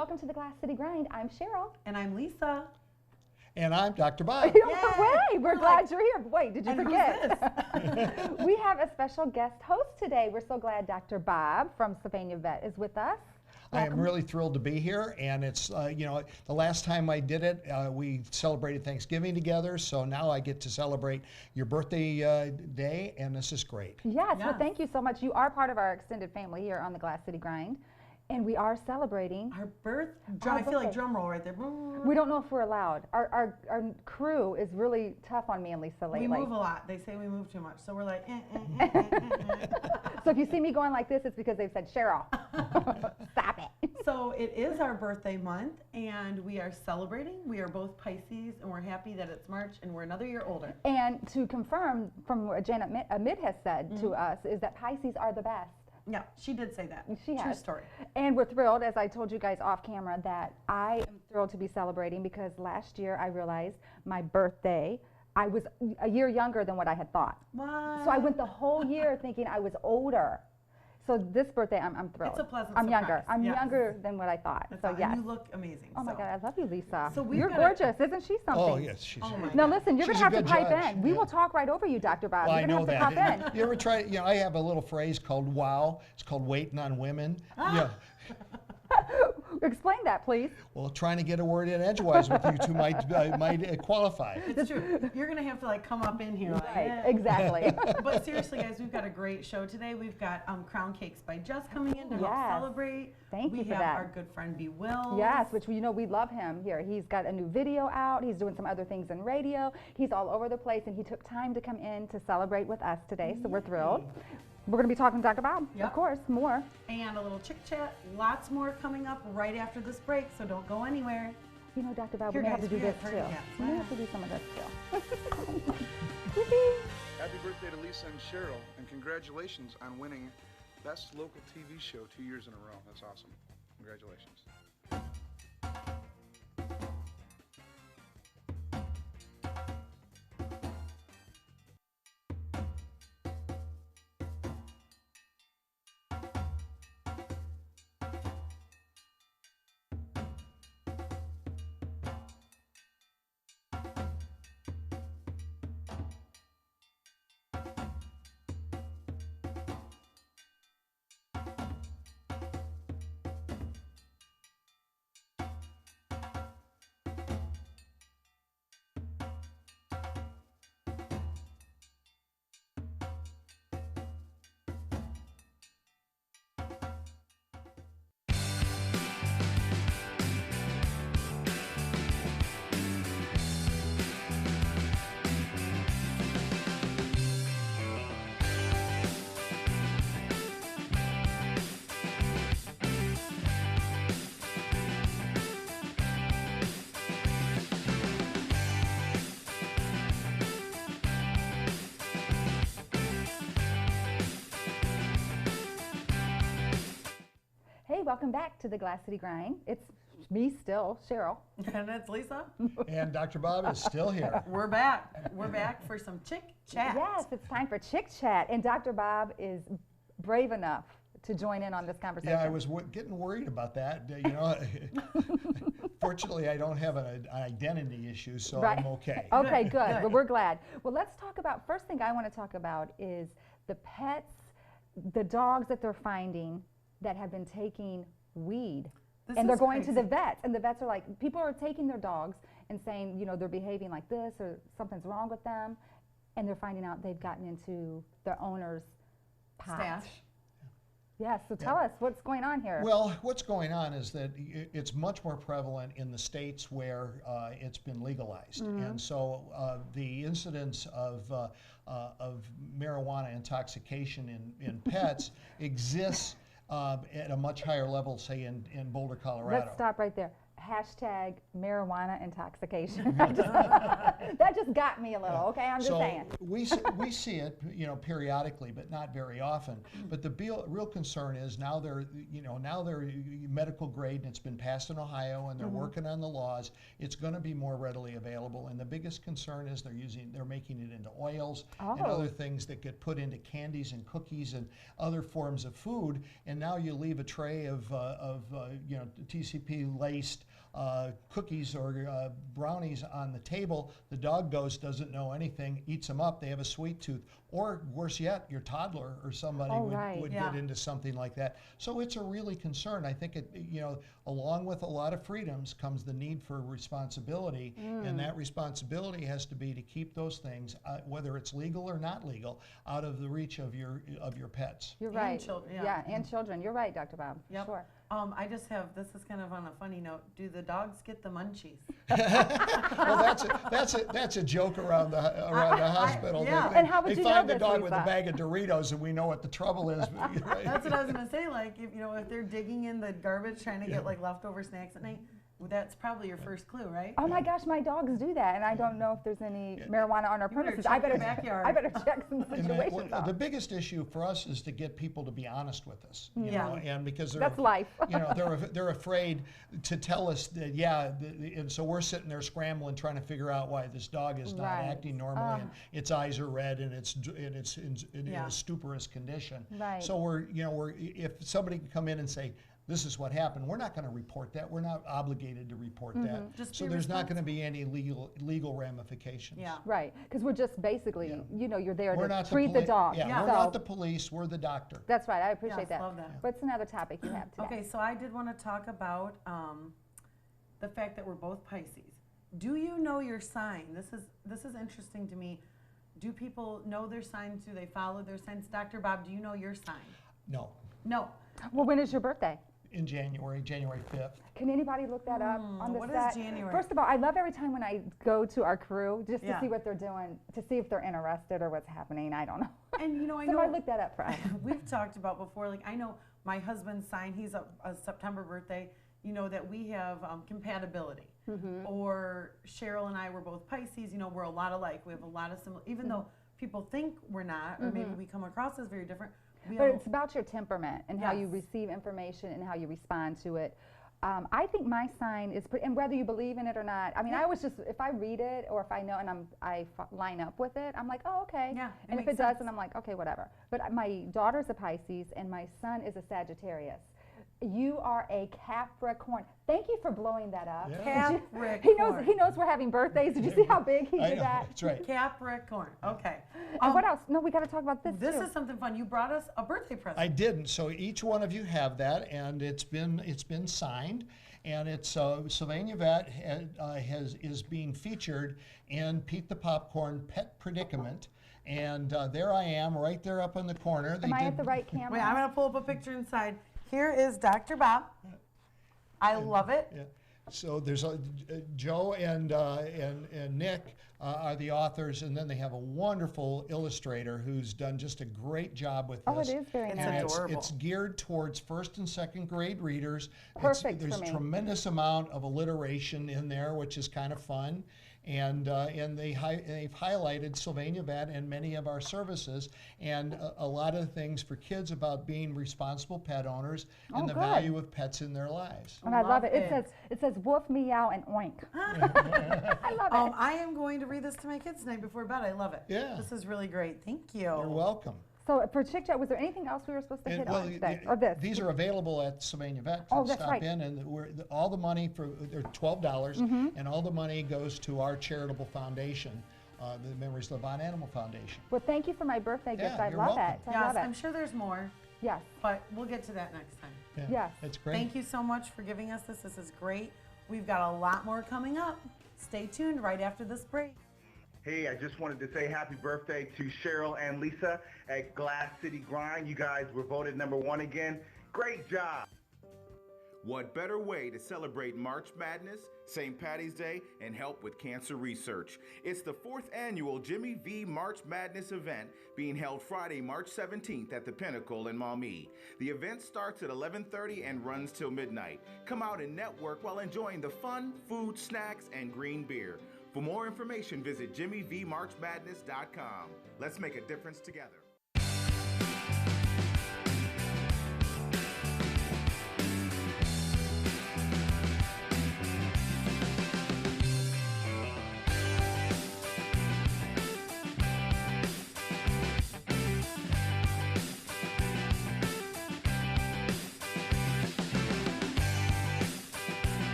welcome to the Glass City Grind. I'm Cheryl. And I'm Lisa. And I'm Dr. Bob. No way, we're glad you're here. Wait, did you And forget? We have a special guest host today. We're so glad Dr. Bob from Sylvania Vet is with us. I am really thrilled to be here, and it's, the last time I did it, we celebrated Thanksgiving together, so now I get to celebrate your birthday day, and this is great. Yes, well, Yes. thank you so much. You are part of our extended family here on the Glass City Grind, and we are celebrating. Our birth, Our I feel like birthday. drum roll right there. We don't know if we're allowed. Our crew is really tough on me and Lisa We lately. move a lot. They say we move too much. So we're like, So if you see me going like this, it's because they've said, Cheryl, stop it. So it is our birthday month, and we are celebrating. We are both Pisces, and we're happy that it's March, and we're another year older. And to confirm from what Janet Mid has said to us is that Pisces are the best. Yeah, she did say that. She True has. story. And we're thrilled, as I told you guys off camera, that I am thrilled to be celebrating because last year I realized my birthday, I was a year younger than what I had thought. What? So I went the whole year thinking I was older. So this birthday, I'm thrilled. It's a pleasant I'm surprise. younger. I'm Yes. younger than what I thought. That's So all. yes. And you look amazing. Oh my so. God, I love you, Lisa. So we've You're got a- gorgeous, isn't she something? Oh, yes, she's Oh my Now God. listen, you're She's gonna a have to good pipe judge, in. We yeah. will talk right over you, Dr. Bob. Well, I You're know gonna have to that. pop in. You ever try, I have a little phrase called WOW. It's called waiting on women. Yeah. Explain that, please. Well, trying to get a word in edgewise with you two might qualify. It's true. You're going to have to like come up in here. Like, Right, eh. exactly. But seriously, guys, we've got a great show today. We've got Crown Cakes by Jess coming in to help Yes. celebrate. Thank you we for have that. our good friend B. Will. Yes, which we we love him here. He's got a new video out. He's doing some other things in radio. He's all over the place, and he took time to come in to celebrate with us today. So we're thrilled. We're going to be talking to Dr. Bob, Yep. of course, more. And a little chick chat. Lots more coming up right after this break, so don't go anywhere. You know, Dr. Bob, Here, we may have to guys, do we this have too. turkey, yes. We may have to do some of this too. Happy birthday to Lisa and Cheryl, and congratulations on winning Best Local TV Show 2 years in a row. That's awesome. Congratulations. Hey, welcome back to the Glass City Grind. It's me still, Cheryl. And it's Lisa. And Dr. Bob is still here. We're back. We're back for some chick chat. Yes, it's time for Chick Chat, and Dr. Bob is brave enough to join in on this conversation. Yeah, I was getting worried about that. Fortunately, I don't have an identity issue, so Right. I'm okay. Okay, Good, good. good. Well, we're glad. Well, let's talk about, first thing I want to talk about is the pets, the dogs that they're finding that have been taking weed. This And they're is going to the crazy. vets, and the vets are like, people are taking their dogs and saying, they're behaving like this or something's wrong with them, and they're finding out they've gotten into their owner's pot. Stash. Yes, so tell us what's going on here. Well, what's going on is that it's much more prevalent in the states where it's been legalized, and so the incidence of marijuana intoxication in pets exists at a much higher level, say in Boulder, Colorado. Let's stop right there. hashtag marijuana intoxication. That just got me a little, okay? I'm just So saying. we see it, you know, periodically, but not very often. But the real concern is now they're medical grade, and it's been passed in Ohio, and they're working on the laws. It's going to be more readily available, and the biggest concern is they're making it into oils and other things that get put into candies and cookies and other forms of food. And now you leave a tray of you know, TCP laced cookies or brownies on the table. The dog goes, doesn't know anything, eats them up. They have a sweet tooth, or worse yet, your toddler or somebody would get into something like that. So it's a really concern. I think it, you know, along with a lot of freedoms comes the need for responsibility, and that responsibility has to be to keep those things, whether it's legal or not legal, out of the reach of your pets. You're And right. children, yeah, and children. You're right, Dr. Bob. Yep. Sure. I just have, this is kind of on a funny note, do the dogs get the munchies? Well, that's a joke around the hospital. yeah. And how would they you know find the this, dog with a Lisa? bag of Doritos, and we know what the trouble is. Right? That's what I was gonna say. Like, if you know, if they're digging in the garbage trying to get like leftover snacks at night, well, that's probably your first clue, right? Oh my gosh, my dogs do that, and I don't know if there's any marijuana on our You better premises. check your backyard. I better check some And situations out. the biggest issue for us is to get people to be honest with us, you Yeah. know, and because That's life. you know, they're afraid to tell us that, and so we're sitting there scrambling trying to figure out why this dog is not Right. acting normally, and its eyes are red, and it's in Yeah. a stuporous condition. Right. So if somebody can come in and say, this is what happened, we're not going to report that. We're not obligated to report that. Just So be there's not going to be any legal ramifications. Yeah. Right, because we're just basically, you know, you're there We're to not treat the dog. Yeah, Yeah. we're not the police. We're the doctor. That's right. I appreciate Yes, that. love that. What's another topic you have today? Okay, so I did want to talk about the fact that we're both Pisces. Do you know your sign? This is interesting to me. Do people know their signs? Do they follow their signs? Dr. Bob, do you know your sign? No, No. Well, when is your birthday? in January 5th. Can anybody look that up on the what is set? January? First of all, I love every time when I go to our crew just to Yeah. see what they're doing, to see if they're interested or what's happening. I don't know. And you know, I Somebody know look that up for us. we've talked about before, like I know my husband's sign, he's a September birthday, you know, that we have compatibility. Or Cheryl and I were both Pisces, you know, we're a lot alike. We have a lot of similar, even though people think we're not, or maybe we come across as very different. But it's about your temperament and how you Yes. receive information and how you respond to it. I think my sign is, and whether you believe in it or not, I mean, I always just, if I read it or if I know and I line up with it, I'm like, oh, okay. Yeah, it and if makes it sense. doesn't, I'm like, okay, whatever. But my daughter's a Pisces and my son is a Sagittarius. You are a Capricorn. Thank you for blowing that up. Yeah. Did you- Capricorn. He knows we're having birthdays. Did you see how big he I did know, that? that's right. Capricorn. Okay. And what else? No, we got to talk about this This too. is something fun. You brought us a birthday present. I didn't. So each one of you have that, and it's been signed, and it's Sylvania Vat is being featured in Pete the Popcorn Pet Predicament, and there I am, right there up in the corner. Am I at the right camera? Wait, I'm going to pull up a picture inside. Here is Dr. Bob. I love it. Yeah. So there's Joe and Nick are the authors, and then they have a wonderful illustrator who's done just a great job with Oh, it this. is very It's nice. And adorable. it's geared towards first and second grade readers. Perfect There's for me. tremendous amount of alliteration in there, which is kind of fun. And they've highlighted Sylvania Vat and many of our services, and a lot of things for kids about being responsible pet owners and Oh, the good. value of pets in their lives. And I love Love it. It says woof, meow, and oink. I love it. I am going to read this to my kids tonight before bed. I love it. Yeah. This is really great. Thank you. You're welcome. So for Chick Chat, was there anything else we were supposed to And, hit well, on today? Or this? These are available at Sylvania Vet. Oh, that's Stop right. in, and all the money they're $12, Mm-hmm. and all the money goes to our charitable foundation, the Memories Live On Animal Foundation. Well, thank you for my birthday gift. Yeah, I you're love welcome. it. I Yes, love it. I'm sure there's more, Yes. but we'll get to that next time. Yeah, Yes. It's great. Thank you so much for giving us this. This is great. We've got a lot more coming up. Stay tuned right after this break. Hey, I just wanted to say happy birthday to Cheryl and Lisa at Glass City Grind. You guys were voted #1 again. Great job. What better way to celebrate March Madness, St. Patty's Day, and help with cancer research? It's the 4th annual Jimmy V March Madness event being held Friday, March 17th at the Pinnacle in Maumee. The event starts at 11:30 and runs till midnight. Come out and network while enjoying the fun, food, snacks, and green beer. For more information, visit jimmyvmarchmadness.com. Let's make a difference together.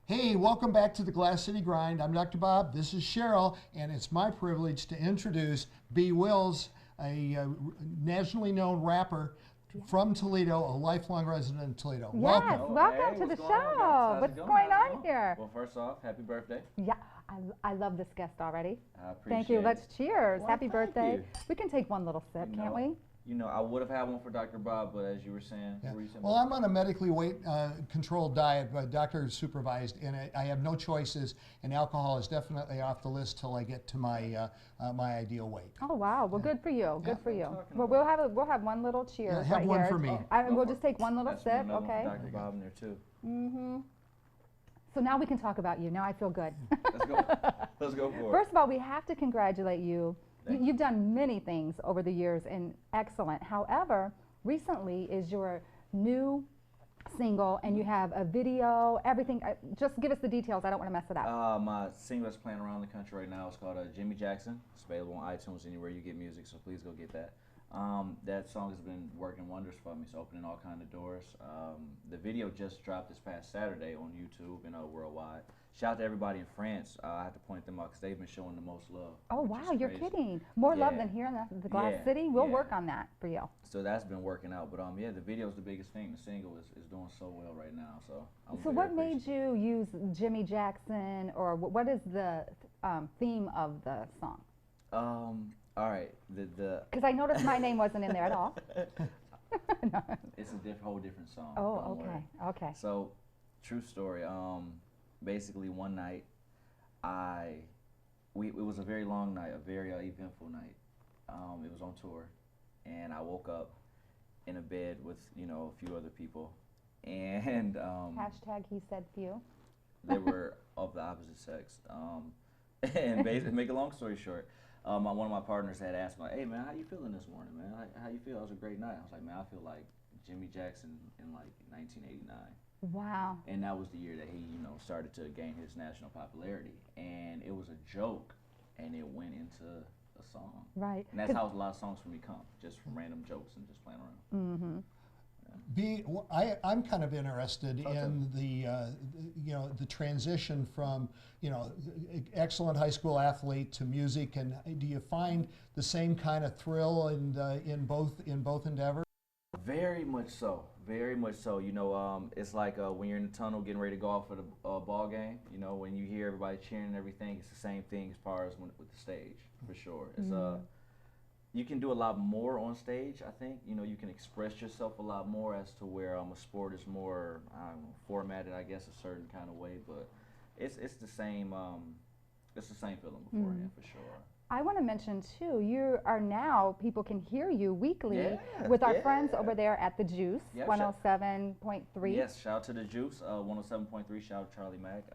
Hey, welcome back to the Glass City Grind. I'm Dr. Bob. This is Cheryl, and it's my privilege to introduce B. Wills, a nationally known rapper from Toledo, a lifelong resident in Toledo. Yes, Welcome. welcome to the show. What's going on here? Well, first off, happy birthday. Yeah, I love this guest already. I appreciate Thank you. it. Let's cheers. Well, Happy thank birthday. you. We can take one little sip, You can't know, we? You know, I would have had one for Dr. Bob, but as you were saying Yeah. recently. Well, I'm on a medically controlled diet, but doctor supervised, and I have no choices, and alcohol is definitely off the list till I get to my my ideal weight. Oh wow. Well, good for you. Good for you. talking Well, we'll have one little cheers have right one here. for me. We'll just take one little That's sip, another one okay? for Dr. Bob in there too. So now we can talk about you. Now I feel good. Let's go. Let's go for First of all, we have to congratulate you. Thank you. You've done many things over the years and excellent. However, recently is your new single and you have a video, everything. Just give us the details. I don't want to mess it up. My single that's playing around the country right now is called Jimmy Jackson. It's available on iTunes anywhere you get music, so please go get that. That song has been working wonders for me. It's opening all kind of doors. The video just dropped this past Saturday on YouTube and worldwide. Shout out to everybody in France. I have to point them out because they've been showing the most love. Oh which wow, is you're crazy. kidding. More love Yeah. than here in the Glass Yeah, City. We'll yeah. work on that for you. So that's been working out. But yeah, the video is the biggest thing. The single is doing so well right now. So I'm So very what made appreciative. you use Jimmy Jackson, or what is the theme of the song? All right, the Because I noticed my name wasn't in there at all. it's a whole different song. Oh, don't okay, worry. okay. So, true story. Basically one night, it was a very long night, a very eventful night. It was on tour, and I woke up in a bed with a few other people, and Hashtag he said few. they were of the opposite sex. And basically, make a long story short, one of my partners had asked me, "Hey man, how you feeling this morning, man? How you feel? It was a great night." I was like, "Man, I feel like Jimmy Jackson in like 1989." Wow. And that was the year that he, started to gain his national popularity. And it was a joke, and it went into a song. Right. And that's how a lot of songs for me come, just from random jokes and just playing around. I'm kind of interested in the transition from excellent high school athlete to music, and do you find the same kind of thrill in both endeavors? Very much so. Very much so. It's like when you're in the tunnel getting ready to go off for the ball game. When you hear everybody cheering and everything, it's the same thing as far as with the stage, for sure. It's you can do a lot more on stage. I think you can express yourself a lot more as to where a sport is more formatted, I guess, a certain kind of way. But it's the same. It's the same feeling beforehand, for sure. I want to mention too, you are now, people can hear you weekly Yeah, with our yeah. friends over there at The Juice, Yeah, 107.3. Yes, shout out to the Juice, 107.3. Shout out to Charlie Mack.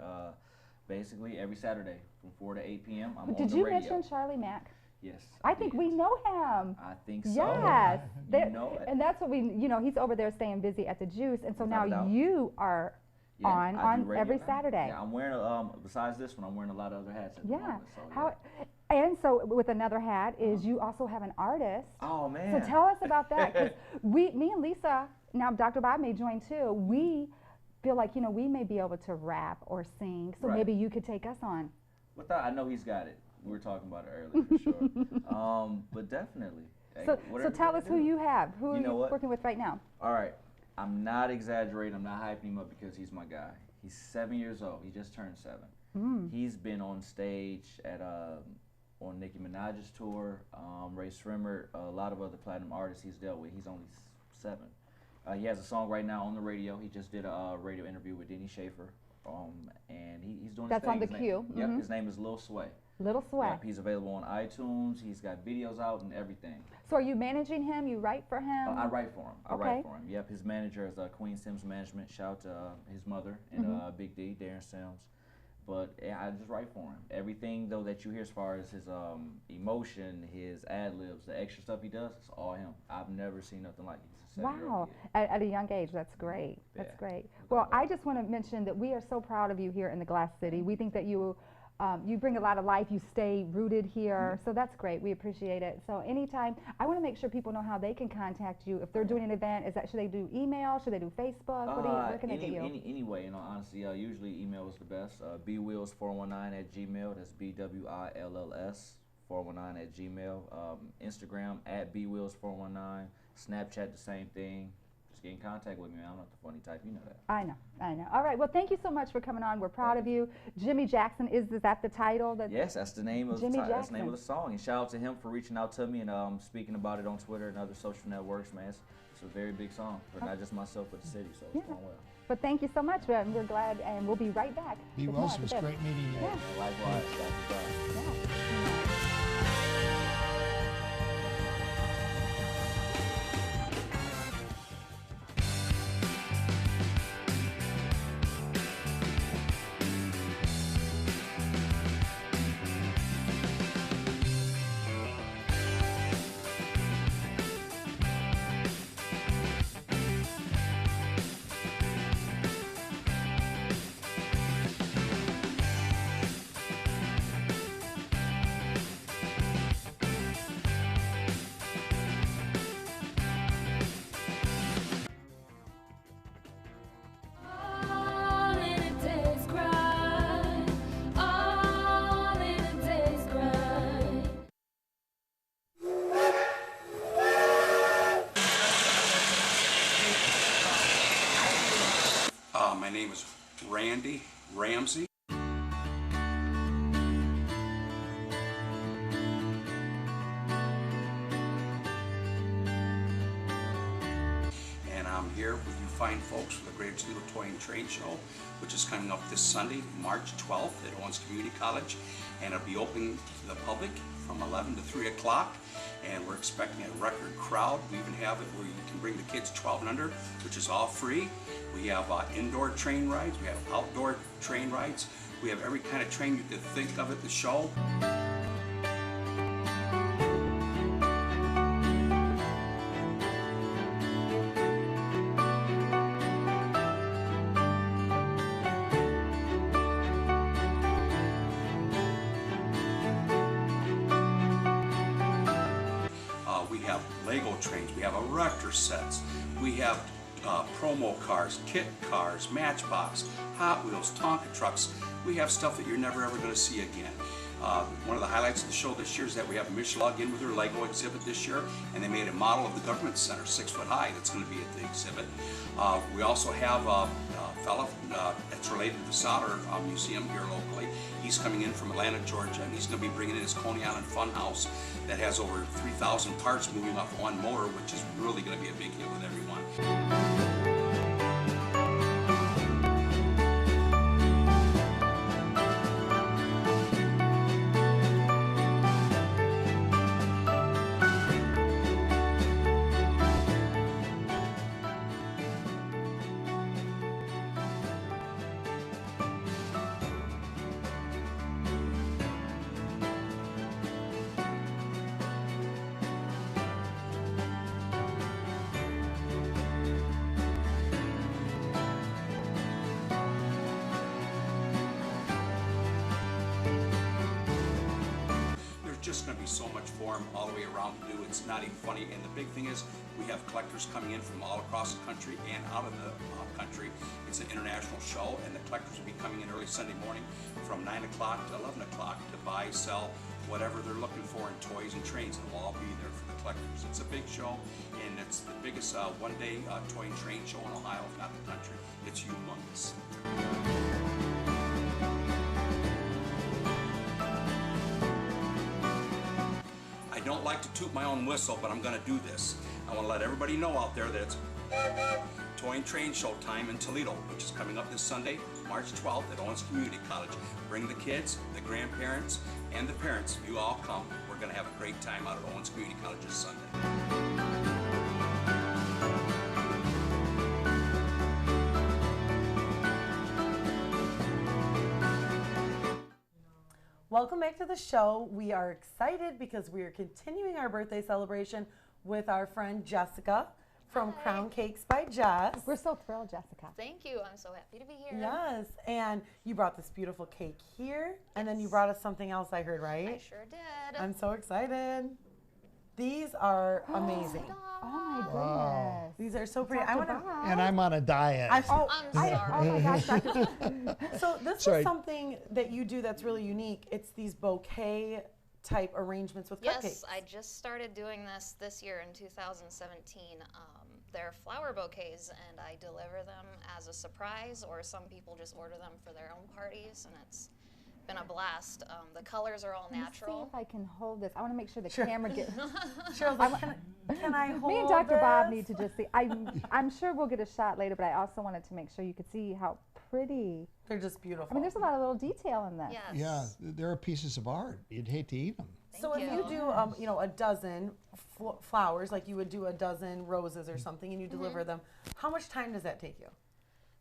Basically every Saturday from 4 to 8 p.m. I'm Did on the you radio. mention Charlie Mack? Yes. I think we did. know him. I think so. Yes. You know it. And that's what he's over there staying busy at The Juice. And so Without a now doubt. you are Yeah, I do on radio every now. Saturday. Yeah, I'm wearing besides this one, I'm wearing a lot of other hats at the Yeah. moment. So, How? And so with another hat is you also have an artist. Oh man. So tell us about that. 'Cause me and Lisa, now Dr. Bob may join too. We feel like we may be able to rap or sing. So Right. maybe you could take us on. I know he's got it. We were talking about it earlier for sure. But definitely. Hey, So whatever tell you us wanna who do. you have. Who You are know you what? working with right now? All right. I'm not exaggerating. I'm not hyping him up because he's my guy. He's 7 years old. He just turned 7. He's been on stage at on Nicki Minaj's tour, Ray Srimmer, a lot of other platinum artists he's dealt with. He's only 7. He has a song right now on the radio. He just did a radio interview with Denny Schaefer, and he's doing That's his on thing. the queue. Yep, his name is Lil Sway. Little Sway. Yep, he's available on iTunes. He's got videos out and everything. So are you managing him? You write for him? I write for him. I Okay. write for him. Yep, his manager is Queen Sims Management. Shout out to his mother and Big D, Darren Sims. But yeah, I just write for him. Everything though that you hear as far as his emotion, his ad libs, the extra stuff he does, it's all him. I've never seen nothing like it. He's a 7-year-old Wow, kid. at a young age, that's great. That's Yeah. great. Well, I just want to mention that we are so proud of you here in the Glass City. We think that you bring a lot of life. You stay rooted here, so that's great. We appreciate it. So anytime, I want to make sure people know how they can contact you if they're doing an event. Should they do email? Should they do Facebook? Where can they get you? Anyway, you know, honestly, usually email is the best. bwills419@gmail. That's BWILLS419@gmail. Instagram @bwills419. Snapchat the same thing. Just get in contact with me. I'm not the funny type. You know that. I know. All right. Well, thank you so much for coming on. We're proud of you. Jimmy Jackson, is that the title? Yes, that's the name of Jimmy that's the name of Jackson. the song. And shout out to him for reaching out to me and speaking about it on Twitter and other social networks, man. It's a very big song for not just myself, but the city. So it's going well. But thank you so much, and we're glad, and we'll be right back. Be with well. more It was after this. great meeting you. Yeah. Likewise, Dr. Yeah. All in a day's grind, all in a day's grind. My name is Randy Ramsey. And I'm here with you fine folks for the Greater Toledo Toy and Train Show, which is coming up this Sunday, March 12th at Owens Community College. And it'll be open to the public from 11 to 3 o'clock. And we're expecting a record crowd. We even have it where you can bring the kids 12 and under, which is all free. We have indoor train rides, we have outdoor train rides. We have every kind of train you could think of at the show. We have Lego trains, we have erector sets, we have promo cars, kit cars, Matchbox, Hot Wheels, Tonka trucks. We have stuff that you're never ever going to see again. One of the highlights of the show this year is that we have Michelin in with her Lego exhibit this year, and they made a model of the government center, 6 foot high, that's going to be at the exhibit. We also have a fella that's related to the Solder Museum here locally. He's coming in from Atlanta, Georgia, and he's going to be bringing in his Coney Island Funhouse that has over 3,000 parts moving off one motor, which is really going to be a big hit with everyone. Just going to be so much for them all the way around to do. It's not even funny. And the big thing is we have collectors coming in from all across the country and out of the country. It's an international show, and the collectors will be coming in early Sunday morning from 9 o'clock to 11 o'clock to buy, sell, whatever they're looking for in toys and trains. It'll all be there for the collectors. It's a big show, and it's the biggest one-day toy and train show in Ohio, if not the country. It's humongous. don't like to toot my own whistle, but I'm going to do this. I want to let everybody know out there that it's Toy and Train Show time in Toledo, which is coming up this Sunday, March 12th at Owens Community College. Bring the kids, the grandparents, and the parents. You all come. We're going to have a great time out at Owens Community College this Sunday. Welcome back to the show. We are excited because we are continuing our birthday celebration with our friend Jessica from Crown Cakes by Jess. We're so thrilled, Jessica. Thank you. I'm so happy to be here. Yes, and you brought this beautiful cake here, and then you brought us something else, I heard, right? I sure did. I'm so excited. These are amazing. Oh my goodness. Wow. These are so pretty. I Dr. want to. Bob. And I'm on a diet. I'm sorry. Oh my gosh, Dr. So this Sorry. is something that you do that's really unique. It's these bouquet type arrangements with cupcakes. Yes, I just started doing this year in 2017. They're flower bouquets, and I deliver them as a surprise, or some people just order them for their own parties, and it's been a blast. The colors are all Let me natural. see if I can hold this. I want to make sure the Sure. camera gets. Cheryl's like, can I hold Me and Dr. Bob this? need to just see. I'm sure we'll get a shot later, but I also wanted to make sure you could see how pretty. They're just beautiful. I mean, there's a lot of little detail in this. Yes. Yeah, they're pieces of art. You'd hate to eat them. So if you do, a dozen flowers, like you would do a dozen roses or something, and you deliver them, how much time does that take you?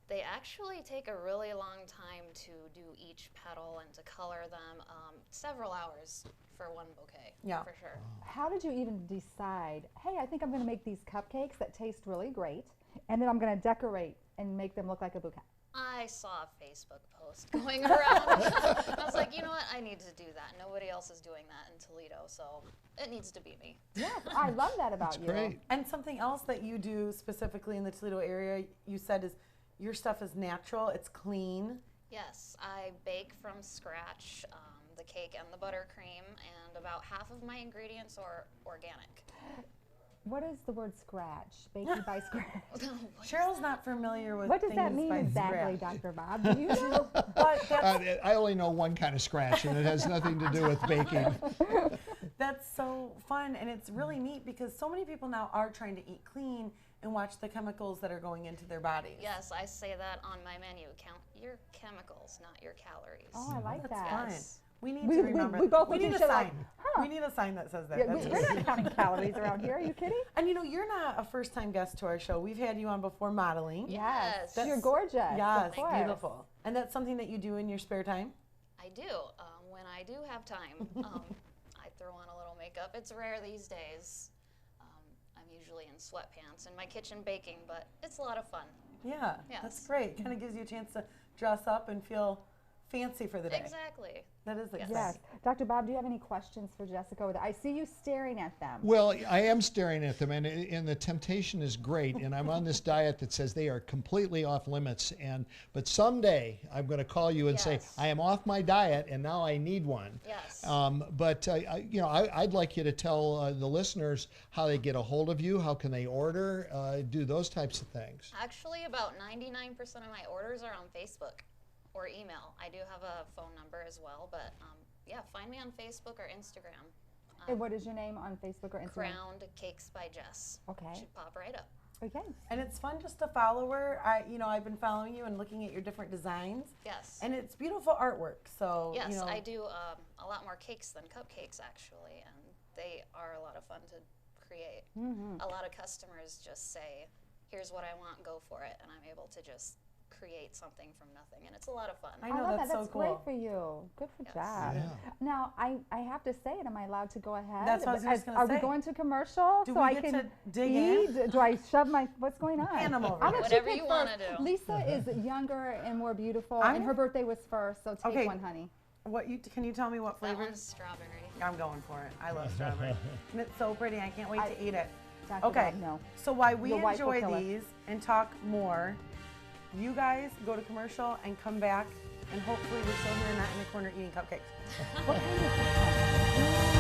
They actually take a really long time to do each petal and to color them. Several hours for one bouquet, Yeah. for sure. How did you even decide, hey, I think I'm going to make these cupcakes that taste really great, and then I'm going to decorate and make them look like a bouquet? I saw a Facebook post going around. I was like, you know what? I need to do that. Nobody else is doing that in Toledo, so it needs to be me. Yes, I love that about That's you. great. And something else that you do specifically in the Toledo area, you said is your stuff is natural, it's clean. Yes, I bake from scratch the cake and the buttercream, and about half of my ingredients are organic. What is the word scratch? Baking by scratch. Cheryl's not familiar with What does that things mean by exactly, scratch. Dr. Bob? Do you know? But that's, I only know one kind of scratch, and it has nothing to do with baking. that's so fun, and it's really neat because so many people now are trying to eat clean and watch the chemicals that are going into their bodies. Yes, I say that on my menu. Count your chemicals, not your calories. Oh, I like That's that. fine. Yes. We need We- to we- remember. we both we look need at a each other like, sign. huh. We need a sign that says that. Yeah, That's we're it. not counting calories around here. Are you kidding? And you're not a first-time guest to our show. We've had you on before modeling. Yes. You're gorgeous. Yes, of course. beautiful. And that's something that you do in your spare time? I do. When I do have time, I throw on a little makeup. It's rare these days. I'm usually in sweatpants in my kitchen baking, but it's a lot of fun. Yeah, Yes. that's great. Kind of gives you a chance to dress up and feel fancy for the day. Exactly. That is exciting. Yes. Dr. Bob, do you have any questions for Jessica? I see you staring at them. Well, I am staring at them, and the temptation is great. And I'm on this diet that says they are completely off limits. But someday I'm going to call you and say Yes. I am off my diet, and now I need one. Yes. I'd like you to tell the listeners how they get a hold of you, how can they order, do those types of things. Actually, about 99% of my orders are on Facebook or email. I do have a phone number as well, but yeah, find me on Facebook or Instagram. And what is your name on Facebook or Instagram? Crowned Cakes by Jess. Okay. Should pop right up. Okay. And it's fun just to follow her. I've been following you and looking at your different designs. Yes. And it's beautiful artwork. So Yes, I do a lot more cakes than cupcakes actually, and they are a lot of fun to create. Mm-hmm. A lot of customers just say, here's what I want, go for it, and I'm able to just create something from nothing, and it's a lot of fun. I know, love that's that. so That's cool. great for you. Good for Yes. Jess. Yeah. Now, I have to say it. Am I allowed to go ahead? That's what I was just gonna Are say. we going to commercial Do so we I get can to dig eat? in? Do I shove my? What's going on? Hand 'em over I'll here. let Whatever pick you wanna first. do. Lisa is younger and more beautiful, I'm- and her birthday was first. So take Okay. one, honey. Can you tell me what That flavor? one's strawberry. I'm going for it. I love strawberry. And it's so pretty. I can't wait to eat it. Dr. Okay. Bob, no. So while we Your wife will enjoy kill us. these and talk more, you guys go to commercial and come back, and hopefully we're still here, not in the corner eating cupcakes. What kind of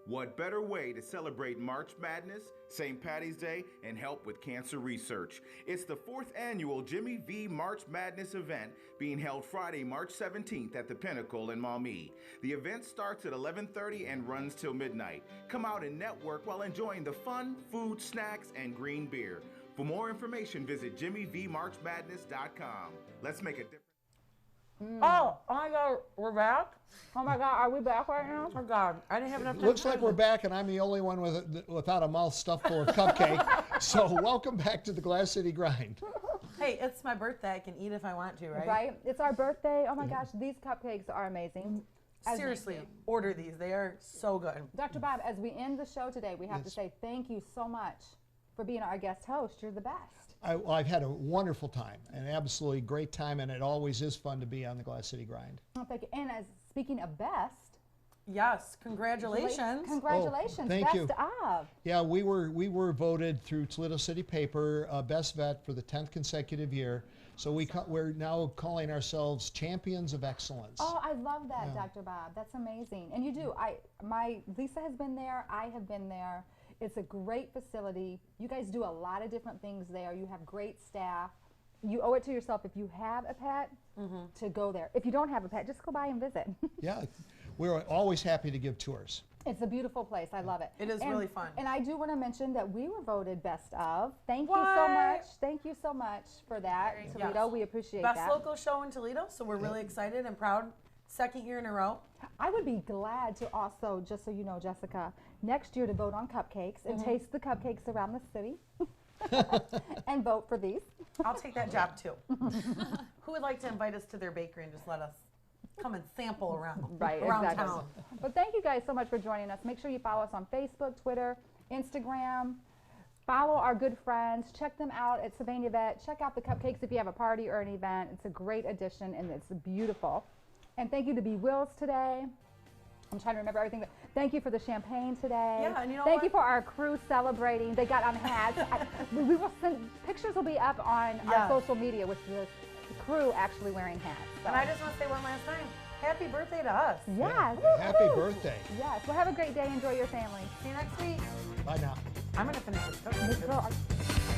What better way to celebrate March Madness, St. Patty's Day, and help with cancer research? It's the 4th annual Jimmy V March Madness event being held Friday, March 17th at the Pinnacle in Maumee. The event starts at 11:30 and runs till midnight. Come out and network while enjoying the fun, food, snacks, and green beer. For more information, visit jimmyvmarchmadness.com. Let's make a difference. Oh my God, we're back? Oh my God, are we back right now? Oh my God, I didn't have enough time. Looks like we're back, and I'm the only one without a mouth stuffed full of cupcake. So welcome back to the Glass City Grind. Hey, it's my birthday. I can eat if I want to, right? Right? It's our birthday. Oh my gosh, these cupcakes are amazing. Seriously, order these. They are so good. Dr. Bob, as we end the show today, we have to say thank you so much for being our guest host. You're the best. I've had a wonderful time, an absolutely great time, and it always is fun to be on the Glass City Grind. Oh, thank you. And as speaking of best, yes, congratulations. Congratulations, thank best you. of. Yeah, we were voted through Toledo City Paper Best Vet for the 10th consecutive year. So we're now calling ourselves Champions of Excellence. Oh, I love that, Dr. Bob. That's amazing. And you do. Lisa has been there. I have been there. It's a great facility. You guys do a lot of different things there. You have great staff. You owe it to yourself, if you have a pet, to go there. If you don't have a pet, just go by and visit. Yeah, we're always happy to give tours. It's a beautiful place. I love it. It is really fun. And I do want to mention that we were voted best of. Thank you so much. Thank you so much for that, Toledo. Yes. We appreciate Best that. local show in Toledo, so we're really excited and proud. 2nd year in a row. I would be glad to also, just so you know, Jessica, next year to vote on cupcakes and taste the cupcakes around the city and vote for these. I'll take that job too. Who would like to invite us to their bakery and just let us come and sample around, around town? But thank you guys so much for joining us. Make sure you follow us on Facebook, Twitter, Instagram. Follow our good friends. Check them out at Sylvania Vet. Check out the cupcakes if you have a party or an event. It's a great addition and it's beautiful. And thank you to B. Wills today. I'm trying to remember everything. Thank you for the champagne today. Yeah, and you know Thank what? you for our crew celebrating. They got on hats. We will send pictures. Will be up on our social media with the crew actually wearing hats. So. And I just want to say one last time, happy birthday to us. Yes. Yeah, happy birthday. Yes. Well, have a great day. Enjoy your family. See you next week. Bye now. I'm going to finish this cookie.